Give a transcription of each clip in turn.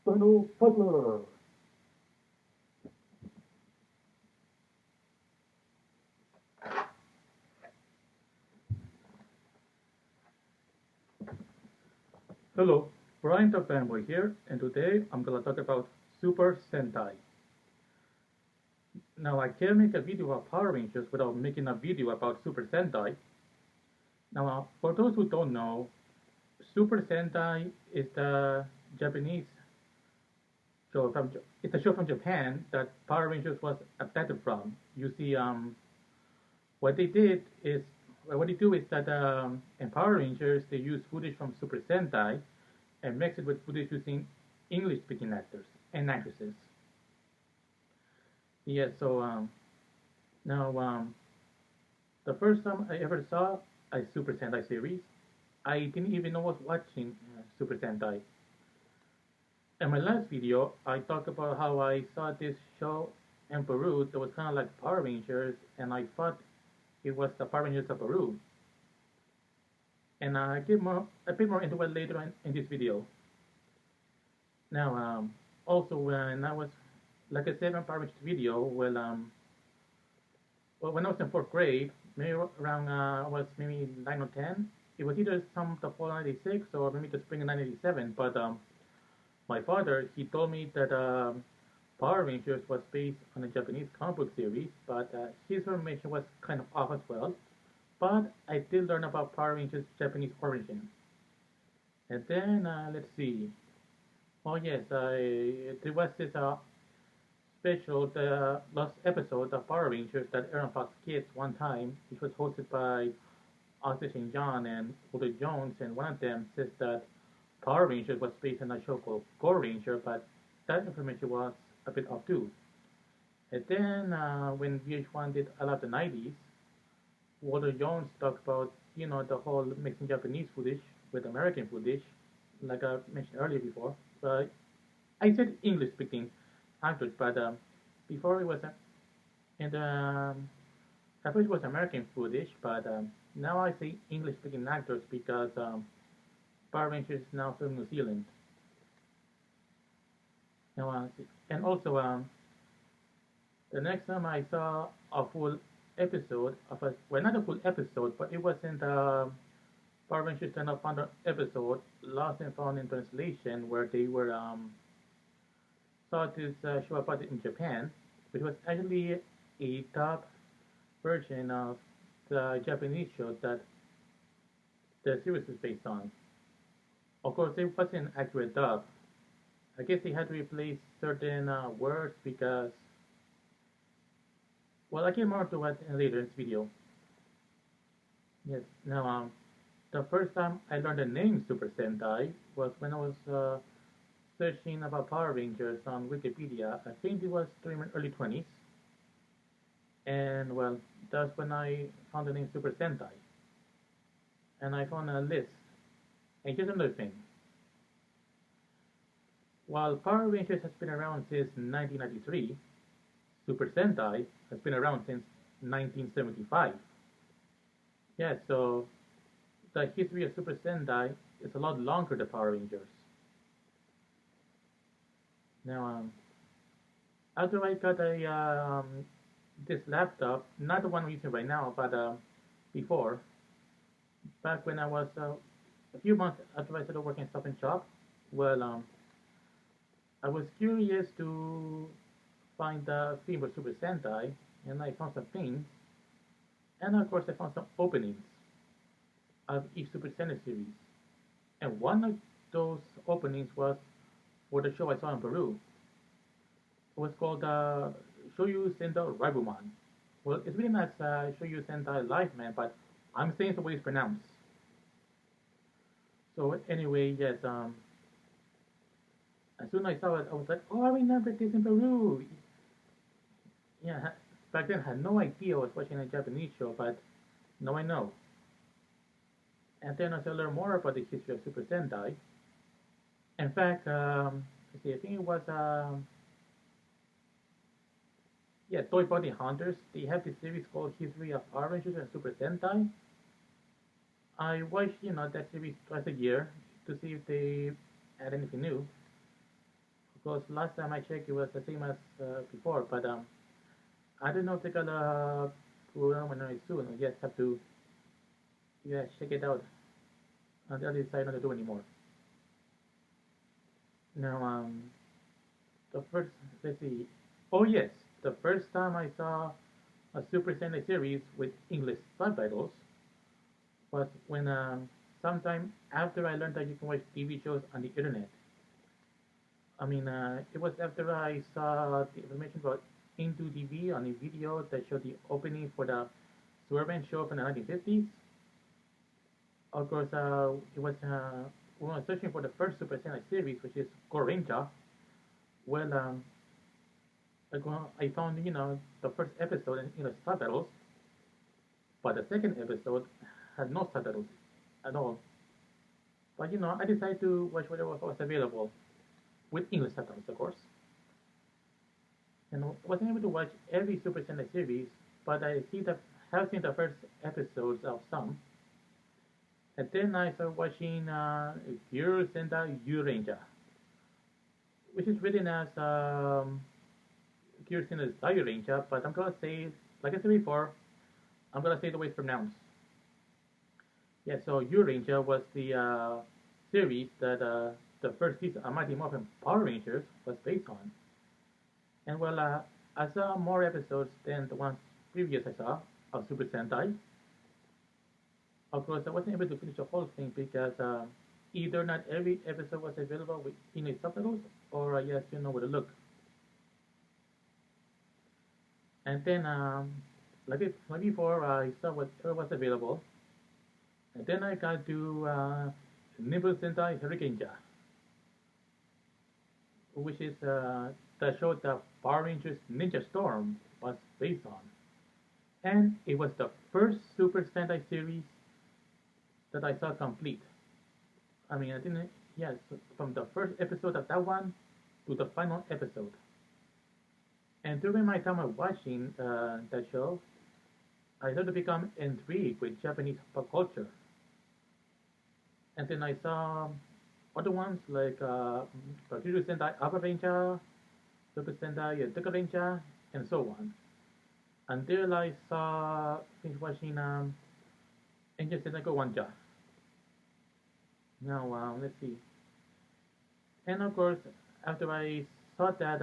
Final Puzzler. Hello, Brian the Fanboy here, and today I'm gonna talk about Super Sentai. Now, I can't make a video about Power Rangers without making a video about Super Sentai. Now, for those who don't know, Super Sentai is the Japanese show from it's a show from Japan that Power Rangers was adapted from. You see, what they did is what they do is that in Power Rangers they use footage from Super Sentai and mix it with footage using English-speaking actors and actresses. Yeah, so now the first time I ever saw a Super Sentai series, I didn't even know I was watching Super Sentai. In my last video, I talked about how I saw this show in Peru that was kind of like Power Rangers, and I thought it was the Power Rangers of Peru. And I get a bit more into it later in this video. Now, also when I was, like I said in Power Rangers video, well, when I was in fourth grade, maybe around I was maybe 9 or 10. It was either some the fall '96 or maybe the spring of 1987. But my father he told me that Power Rangers was based on a Japanese comic book series, but his information was kind of off as well. But I did learn about Power Rangers' Japanese origin. And then let's see. Oh yes, there was this special the last episode of Power Rangers that aired on Fox Kids one time, which was hosted by Arthur St. John and Walter Jones, and one of them says that Power Rangers was based on a show called Go Ranger, but that information was a bit off too. And then when VH1 did a lot of the 90s, Walter Jones talked about the whole mixing Japanese footage with American footage, like I mentioned earlier before. But I said English speaking actors, but before it was in the at first it was American footage, but now I say English speaking actors because Power Rangers is now from New Zealand. Now, and also the next time I saw a full episode of a well not a full episode, but it wasn't Power Rangers Turn Up Under episode Lost and Found in Translation where they were saw this show about it in Japan, which was actually a top version of the Japanese show that the series is based on. Of course, it wasn't an accurate dub. I guess they had to replace certain words because, well, I get more to that later in this video. Yes, now, the first time I learned the name Super Sentai was when I was searching about Power Rangers on Wikipedia. I think it was during my early 20s. And, well, that's when I found the name Super Sentai. And I found a list. And here's another thing. While Power Rangers has been around since 1993, Super Sentai has been around since 1975. Yeah, so the history of Super Sentai is a lot longer than Power Rangers. Now, after I got a this laptop, not the one I'm using right now, but before, back when I was a few months after I started working at Stop and Shop, well, I was curious to find the theme for Super Sentai, and I found some themes, and of course I found some openings of each Super Sentai series. And one of those openings was for the show I saw in Peru. It was called Shoyu Sentai Ribumon. Well, it's really not Shoyu Sentai Life Man, but I'm saying it's the way it's pronounced. So anyway, yes, as soon as I saw it, I was like, oh, I remember this in Peru. Yeah, back then I had no idea I was watching a Japanese show, but now I know. And then as I learned more about the history of Super Sentai, in fact, let's see, I think it was, yeah, Toy Bounty Hunters. They have this series called History of Power Rangers and Super Sentai. I watch, that series twice a year to see if they add anything new. Because last time I checked, it was the same as before. But I don't know if they're gonna put on very soon. I just have to check it out until I decide not to do anymore. Now the first let's see. Oh yes, the first time I saw a Super Sentai series with English subtitles was when sometime after I learned that you can watch TV shows on the internet. I mean, it was after I saw the information about Into TV on a video that showed the opening for the Superman show from the 1950s. Of course, it was when I was searching for the first Super Sentai series, which is Gorenja. Well, I found the first episode in English subtitles, but the second episode had no subtitles at all. But I decided to watch whatever was available with English subtitles, of course. And I wasn't able to watch every Super Sentai series, but have seen the first episodes of some. And then I started watching Pure Sentai Ranger, which is written as Pure Sentai Ranger, but I'm gonna say, like I said before, I'm gonna say the way it's pronounced. Yeah, so Ranger was the series that the first season of Mighty Morphin Power Rangers was based on. And well, I saw more episodes than the ones previous I saw of Super Sentai. Of course, I wasn't able to finish the whole thing because either not every episode was available with English subtitles, or I just didn't know where to look. And then, like before, I saw whatever was available. And then I got to Nimble Sentai Hurricanea, which is the show that Power Rangers Ninja Storm was based on. And it was the first Super Sentai series that I saw complete. I mean, I didn't, yes, from the first episode of that one to the final episode. And during my time of watching that show, I started to become intrigued with Japanese pop culture. And then I saw other ones like Partido Sentai Upper Ranger, Super Sentai Deca Ranger, and so on. Until I finished watching Angel Sentai Go Wanja. Now, let's see. And of course, after I saw that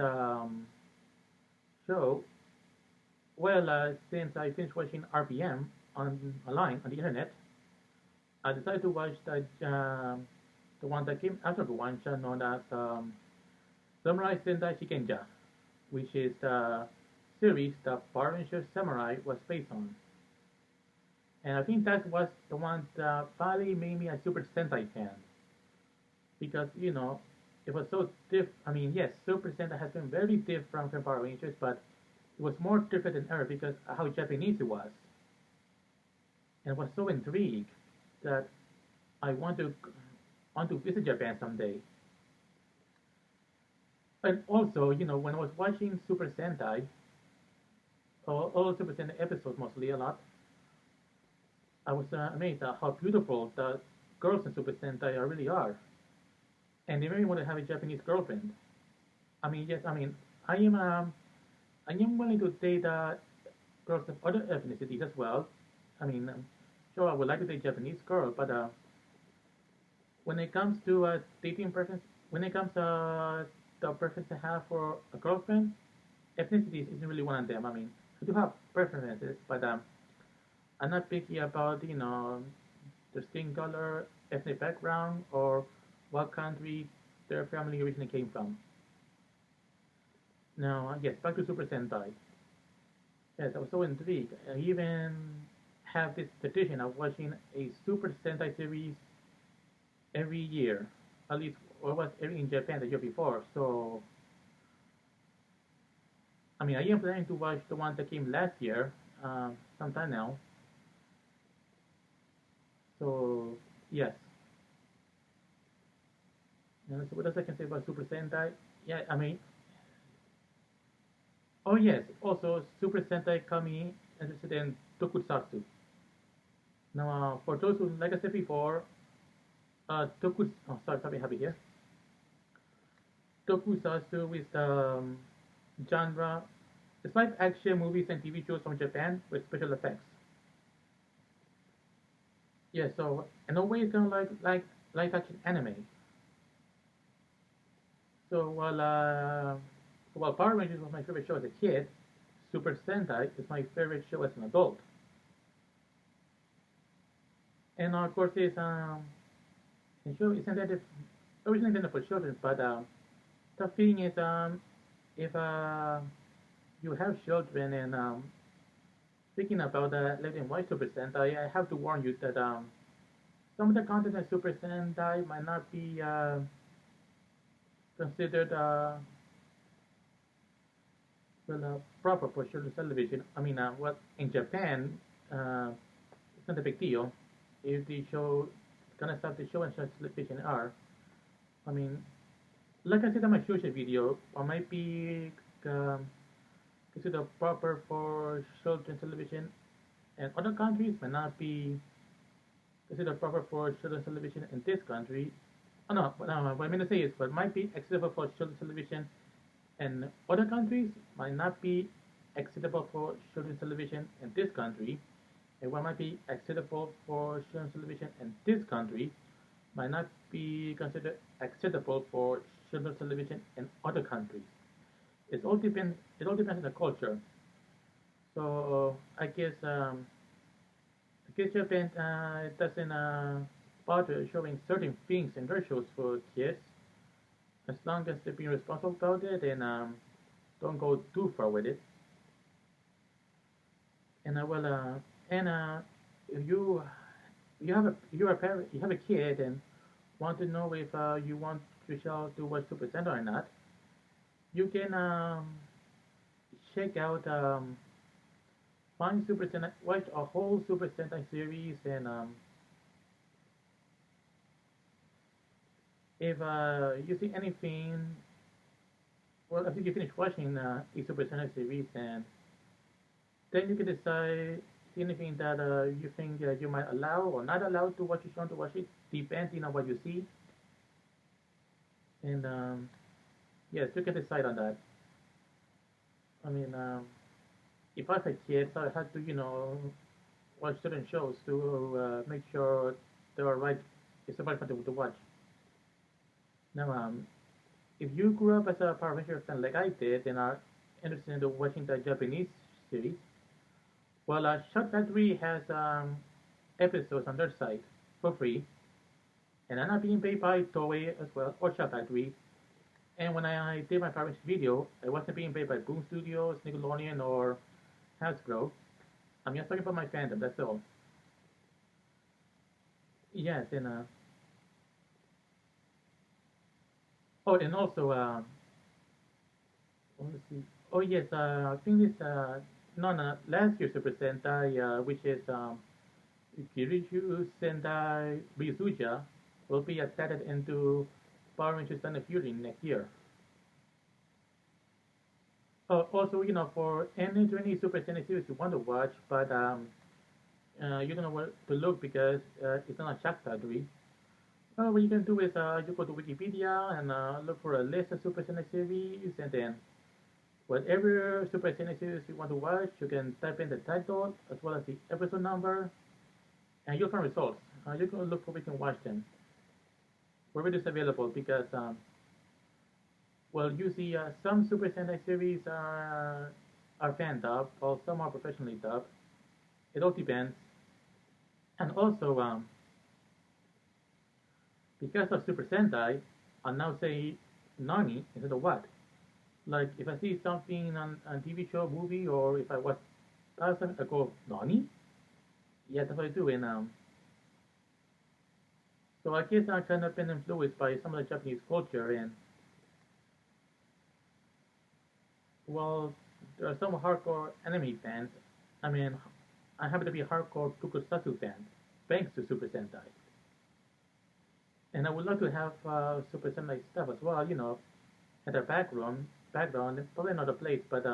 show, well, since I finished watching RPM online on the internet, I decided to watch the one that came after the one known as Samurai Sentai Shikenja, which is the series that Power Rangers Samurai was based on. And I think that was the one that finally made me a Super Sentai fan. Because, it was so diff. I mean, yes, Super Sentai has been very different from Power Rangers, but it was more different than ever because of how Japanese it was. And I was so intrigued that I want to visit Japan someday. And also, when I was watching Super Sentai, all Super Sentai episodes mostly a lot, I was amazed at how beautiful the girls in Super Sentai really are. And they really want to have a Japanese girlfriend. I mean, yes, I mean, I am willing to date girls of other ethnicities as well. I mean, sure, I would like to date Japanese girl, but when it comes to dating preference, when it comes to the preference I have for a girlfriend, ethnicity isn't really one of them. I mean, I do have preferences, but I'm not picky about their skin color, ethnic background, or what country their family originally came from. Now, yes, back to Super Sentai. Yes, I was so intrigued. I even have this tradition of watching a Super Sentai series every year, at least or was every in Japan the year before. So, I mean, I am planning to watch the one that came last year, sometime now. So, yes. So what else I can say about Super Sentai? Yeah, I mean, oh yes, also Super Sentai Kami interested in Tokusatsu. Now, for those who, like I said before, oh, sorry, probably have it here. tokusatsu with genre. It's like action movies and TV shows from Japan with special effects. Yeah, so in a way, it's kind of like live action anime. So while Power Rangers was my favorite show as a kid, Super Sentai is my favorite show as an adult. And of course, the show is intended originally intended for children, but the thing is, if you have children and speaking about the Lady and White Super Sentai, I have to warn you that some of the content in Super Sentai might not be considered proper for children's television. I mean, well, in Japan, it's not a big deal if the show gonna start the show and start television are. I mean, like I said in my social video, or might be um, considered proper for children's television, and other countries may not be considered proper for children's television in this country. Oh, no, but no, what I mean to say is, what might be acceptable for children's television in other countries might not be acceptable for children's television in this country, and what might be acceptable for children's television in this country might not be considered acceptable for children's television in other countries. It all depends. It all depends on the culture. So I guess Japan doesn't bother showing certain things in their shows for kids as long as they're being responsible about it and don't go too far with it. And and if you're a parent, you have a kid and want to know if you want your child to watch Super Sentai or not, you can check out find Super Sentai, watch a whole Super Sentai series, and if you see anything, well, after you finish watching a Super Sentai series, and then you can decide see anything that you think you might allow or not allow to watch your child to watch it, depending on what you see, and yes, you can decide on that. I mean, if I had kids, I had to, watch certain shows to make sure they are right. It's the right one to watch. Now, if you grew up as a Power Ranger fan like I did and are interested in watching the Japanese series, well, Shot Factory has episodes on their site for free, and I'm not being paid by Toei as well or Shot Factory. And when I did my Power Ranger video, I wasn't being paid by Boom Studios, Nickelodeon, or Hasbro. I'm just talking about my fandom. That's all. Yes, and oh, and also let's see. Oh yes, I think this no no last year's Super Sentai, which is Kiriju Sentai Ryuzuja, will be adapted into Power Rangers Thunder Fury next year. Also, for any Super Sentai series you want to watch, but you don't know where to look because it's not a Shock Factory. What you can do is you go to Wikipedia and look for a list of Super Sentai series, and then whatever Super Sentai series you want to watch, you can type in the title as well as the episode number, and you'll find results. You can look for where you can watch them, where it is available, because well, you see, some Super Sentai series are fan dubbed, while some are professionally dubbed. It all depends. And also, because of Super Sentai, I'll now say Nani instead of what. Like, if I see something on a TV show, movie, or if I watch something, I go, Nani? Yeah, that's what I do. And so I guess I've kind of been influenced by some of the Japanese culture. And, well, there are some hardcore anime fans. I mean, I happen to be a hardcore tokusatsu fan, thanks to Super Sentai. And I would love to have Super Sentai stuff as well, at their background, it's probably another place, but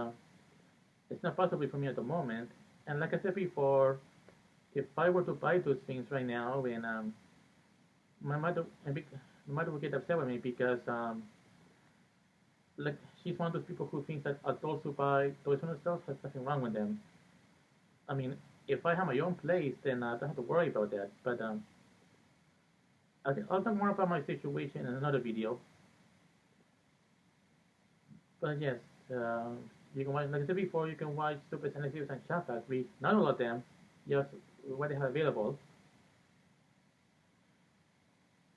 it's not possible for me at the moment. And like I said before, if I were to buy those things right now, and my mother would get upset with me because like she's one of those people who thinks that adults who buy toys for themselves has nothing wrong with them. I mean, if I have my own place, then I don't have to worry about that. But I'll talk more about my situation in another video. But yes, uh, you can watch, like I said before, you can watch Super Sentai series on Chat Factory. Not all of them, just what they have available.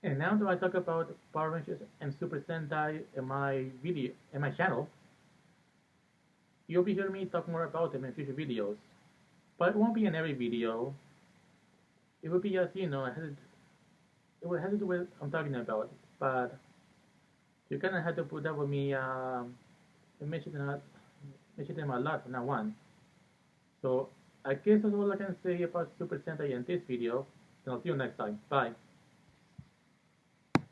And now that I talk about Power Rangers and Super Sentai in my video, in my channel, you'll be hearing me talk more about them in future videos. But it won't be in every video. It will be just, it will have to do with what I'm talking about. But you kind of have to put up with me mention them a lot from now on. So I guess that's all I can say about Super Sentai in this video. And I'll see you next time. Bye.